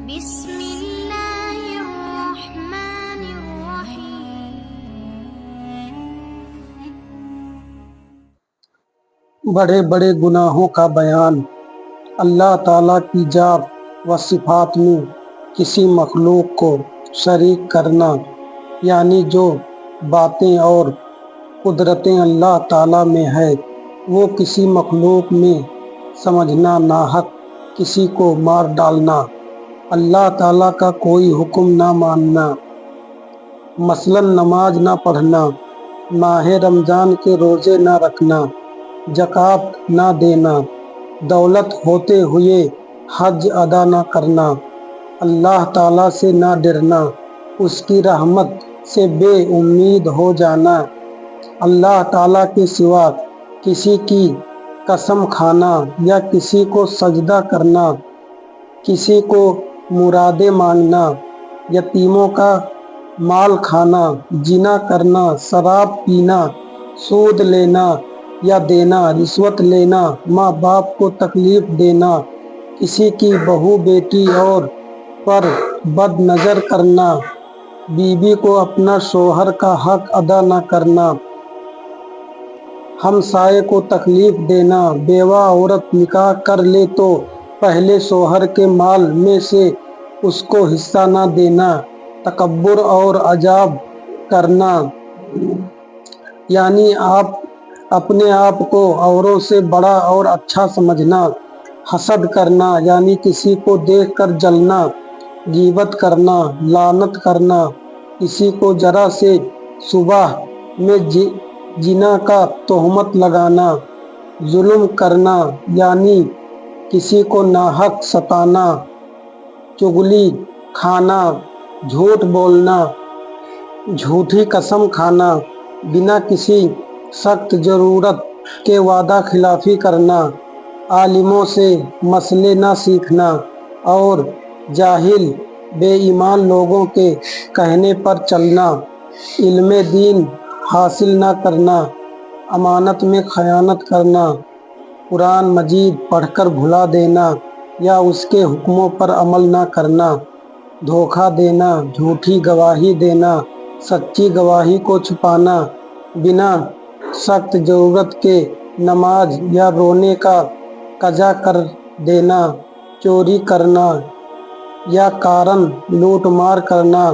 بسم اللہ الرحمن الرحیم۔ بڑے بڑے گناہوں کا بیان۔ اللہ تعالیٰ کی ذات و صفات میں کسی مخلوق کو شریک کرنا، یعنی جو باتیں اور قدرتیں اللہ تعالیٰ میں ہے وہ کسی مخلوق میں سمجھنا، ناحق کسی کو مار ڈالنا، اللہ تعالیٰ کا کوئی حکم نہ ماننا، مثلاً نماز نہ پڑھنا، ماہ رمضان کے روزے نہ رکھنا، زکوٰۃ نہ دینا، دولت ہوتے ہوئے حج ادا نہ کرنا، اللہ تعالیٰ سے نہ ڈرنا، اس کی رحمت سے بے امید ہو جانا، اللہ تعالیٰ کے سوا کسی کی قسم کھانا یا کسی کو سجدہ کرنا، کسی کو مرادیں مانگنا، یتیموں کا مال کھانا، زنا کرنا، شراب پینا، سود لینا یا دینا، رشوت لینا، ماں باپ کو تکلیف دینا، کسی کی بہو بیٹی اور پر بد نظر کرنا، بیوی کو اپنا شوہر کا حق ادا نہ کرنا، ہمسائے کو تکلیف دینا، بیوہ عورت نکاح کر لے تو پہلے شوہر کے مال میں سے اس کو حصہ نہ دینا، تکبر اور عجب کرنا، یعنی اپنے آپ کو اوروں سے بڑا اور اچھا سمجھنا، حسد کرنا یعنی کسی کو دیکھ کر جلنا، غیبت کرنا، لعنت کرنا، کسی کو ذرا سے شبہ میں زنا کا تہمت لگانا، ظلم کرنا یعنی کسی کو ناحق ستانا، چغلی کھانا، جھوٹ بولنا، جھوٹی قسم کھانا، بنا کسی سخت ضرورت کے وعدہ خلافی کرنا، عالموں سے مسئلے نہ سیکھنا اور جاہل بے ایمان لوگوں کے کہنے پر چلنا، علم دین حاصل نہ کرنا، امانت میں خیانت کرنا، قرآن مجید پڑھ کر بھلا دینا یا اس کے حکموں پر عمل نہ کرنا، دھوکہ دینا، جھوٹی گواہی دینا، سچی گواہی کو چھپانا، بنا سخت ضرورت کے نماز یا روزے کا قضا کر دینا، چوری کرنا یا کارن لوٹ مار کرنا،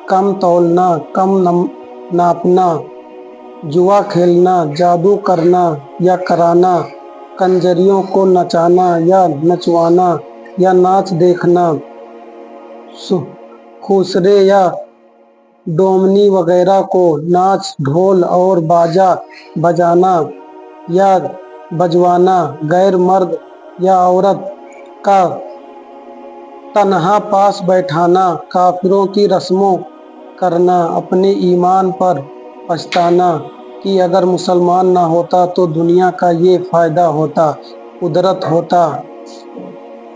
کم تولنا، کم ناپنا، جوا کھیلنا، جادو کرنا یا کرانا، کنجریوں کو نچانا یا نچوانا یا ناچ دیکھنا، خسرے یا ڈومنی وغیرہ کو ناچ ڈھول اور باجا بجانا یا بجوانا، غیر مرد یا عورت کا تنہا پاس بیٹھانا، کافروں کی رسموں کرنا، اپنے ایمان پر پچھتانا کہ اگر مسلمان نہ ہوتا تو دنیا کا یہ فائدہ ہوتا، قدرت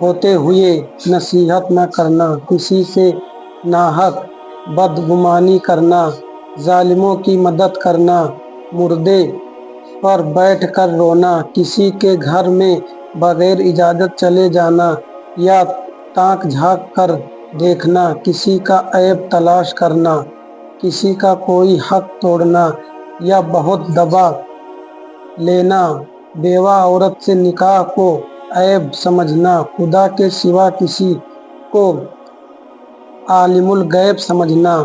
ہوتے ہوئے نصیحت نہ کرنا، کسی سے ناحق بدگمانی کرنا، ظالموں کی مدد کرنا، مردے پر بیٹھ کر رونا، کسی کے گھر میں بغیر اجازت چلے جانا یا تاک جھانک کر دیکھنا، کسی کا عیب تلاش کرنا، کسی کا کوئی حق توڑنا یا بہت دبا لینا، بیوہ عورت سے نکاح کو عیب سمجھنا، خدا کے سوا کسی کو عالم الغیب سمجھنا،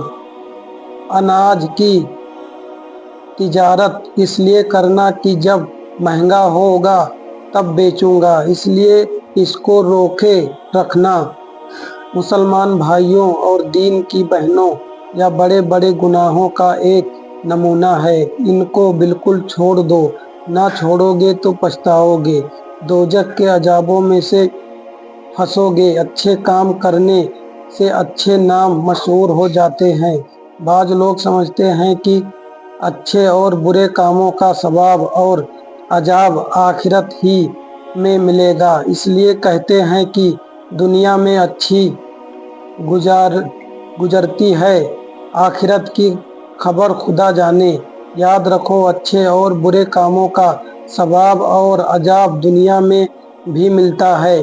اناج کی تجارت اس لیے کرنا کہ جب مہنگا ہوگا تب بیچوں گا اس لیے اس کو روکے رکھنا، مسلمان بھائیوں اور دین کی بہنوں، یہ بڑے بڑے گناہوں کا ایک نمونہ ہے، ان کو بالکل چھوڑ دو، نہ چھوڑو گے تو پچھتاؤ گے، دوزخ کے عذابوں میں سے پھنسو گے، اچھے کام کرنے سے اچھے نام مشہور ہو جاتے ہیں، بعض لوگ سمجھتے ہیں کہ اچھے اور برے کاموں کا ثواب اور عذاب آخرت ہی میں ملے گا، اس لیے کہتے ہیں کہ دنیا میں اچھی گزرتی ہے، آخرت کی خبر خدا جانے، یاد رکھو اچھے اور برے کاموں کا ثواب اور عذاب دنیا میں بھی ملتا ہے،